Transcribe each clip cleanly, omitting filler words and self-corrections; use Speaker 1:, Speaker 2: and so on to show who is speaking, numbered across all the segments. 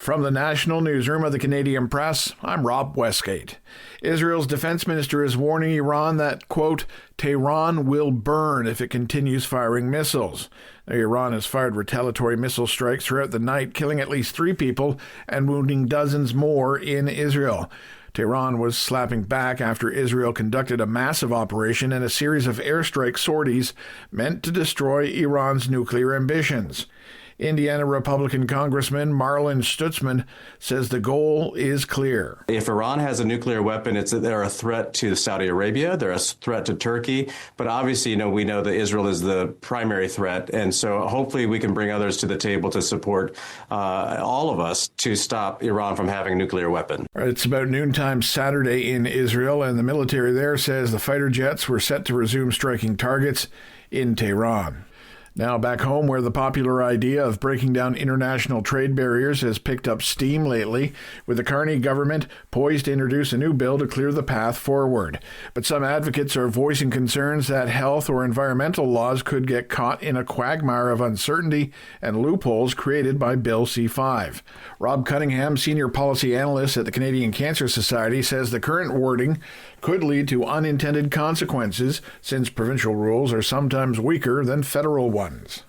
Speaker 1: From the National Newsroom of the Canadian Press, I'm Rob Westgate. Israel's defense minister is warning Iran that, quote, Tehran will burn if it continues firing missiles. Now, Iran has fired retaliatory missile strikes throughout the night, killing at least 3 people and wounding dozens more in Israel. Tehran was slapping back after Israel conducted a massive operation and a series of airstrike sorties meant to destroy Iran's nuclear ambitions. Indiana Republican Congressman Marlin Stutzman says the goal is clear.
Speaker 2: If Iran has a nuclear weapon, they're a threat to Saudi Arabia, they're a threat to Turkey, but obviously, we know that Israel is the primary threat, and so hopefully we can bring others to the table to support all of us to stop Iran from having a nuclear weapon.
Speaker 1: It's about noontime Saturday in Israel, and the military there says the fighter jets were set to resume striking targets in Tehran. Now back home, where the popular idea of breaking down international trade barriers has picked up steam lately, with the Carney government poised to introduce a new bill to clear the path forward. But some advocates are voicing concerns that health or environmental laws could get caught in a quagmire of uncertainty and loopholes created by Bill C-5. Rob Cunningham, senior policy analyst at the Canadian Cancer Society, says the current wording could lead to unintended consequences, since provincial rules are sometimes weaker than federal ones.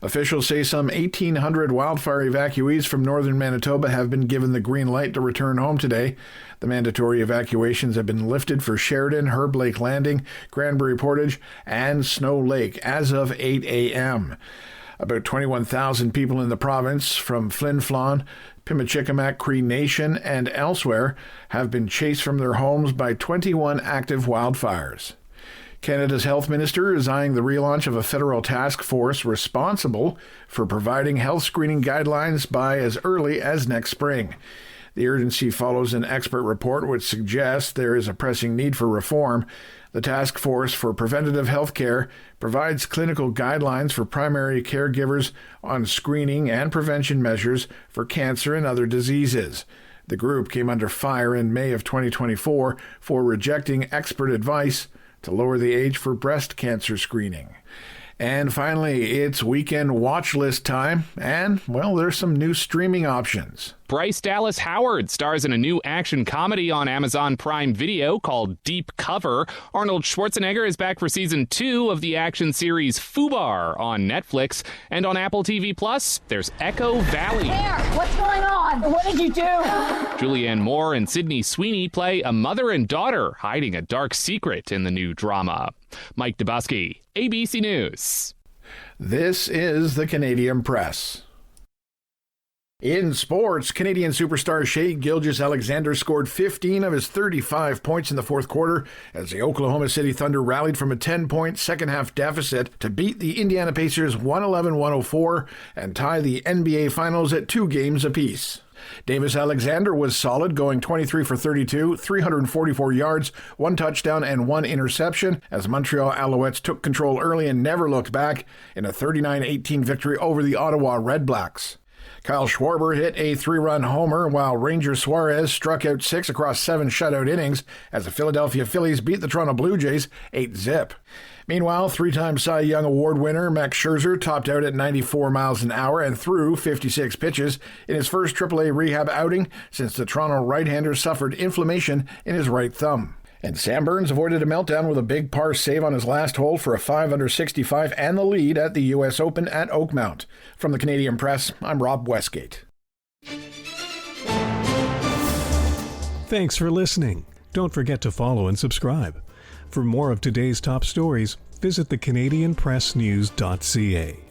Speaker 1: Officials say some 1,800 wildfire evacuees from northern Manitoba have been given the green light to return home today. The mandatory evacuations have been lifted for Sheridan, Herb Lake Landing, Granbury Portage, and Snow Lake as of 8 a.m. About 21,000 people in the province from Flin Flon, Pimicikamak Cree Nation, and elsewhere have been chased from their homes by 21 active wildfires. Canada's health minister is eyeing the relaunch of a federal task force responsible for providing health screening guidelines by as early as next spring. The urgency follows an expert report which suggests there is a pressing need for reform. The Task Force for Preventative Health Care provides clinical guidelines for primary caregivers on screening and prevention measures for cancer and other diseases. The group came under fire in May of 2024 for rejecting expert advice to lower the age for breast cancer screening. And finally, it's weekend watch list time, and, well, there's some new streaming options.
Speaker 3: Bryce Dallas Howard stars in a new action comedy on Amazon Prime Video called Deep Cover. Arnold Schwarzenegger is back for season 2 of the action series Fubar on Netflix. And on Apple TV Plus, there's Echo Valley.
Speaker 4: There! What's going on? What did you do?
Speaker 3: Julianne Moore and Sydney Sweeney play a mother and daughter hiding a dark secret in the new drama. Mike Dubusky, ABC News.
Speaker 1: This is the Canadian Press. In sports, Canadian superstar Shai Gilgeous-Alexander scored 15 of his 35 points in the fourth quarter as the Oklahoma City Thunder rallied from a 10-point second-half deficit to beat the Indiana Pacers 111-104 and tie the NBA Finals at 2 games apiece. Davis-Alexander was solid, going 23 for 32, 344 yards, 1 touchdown and 1 interception as Montreal Alouettes took control early and never looked back in a 39-18 victory over the Ottawa Redblacks. Kyle Schwarber hit a 3-run homer, while Ranger Suarez struck out 6 across 7 shutout innings as the Philadelphia Phillies beat the Toronto Blue Jays 8-zip. Meanwhile, 3-time Cy Young Award winner Max Scherzer topped out at 94 miles an hour and threw 56 pitches in his first AAA rehab outing since the Toronto right-hander suffered inflammation in his right thumb. And Sam Burns avoided a meltdown with a big par save on his last hole for a 5-under-65 and the lead at the U.S. Open at Oakmount. From the Canadian Press, I'm Rob Westgate.
Speaker 5: Thanks for listening. Don't forget to follow and subscribe. For more of today's top stories, visit thecanadianpressnews.ca.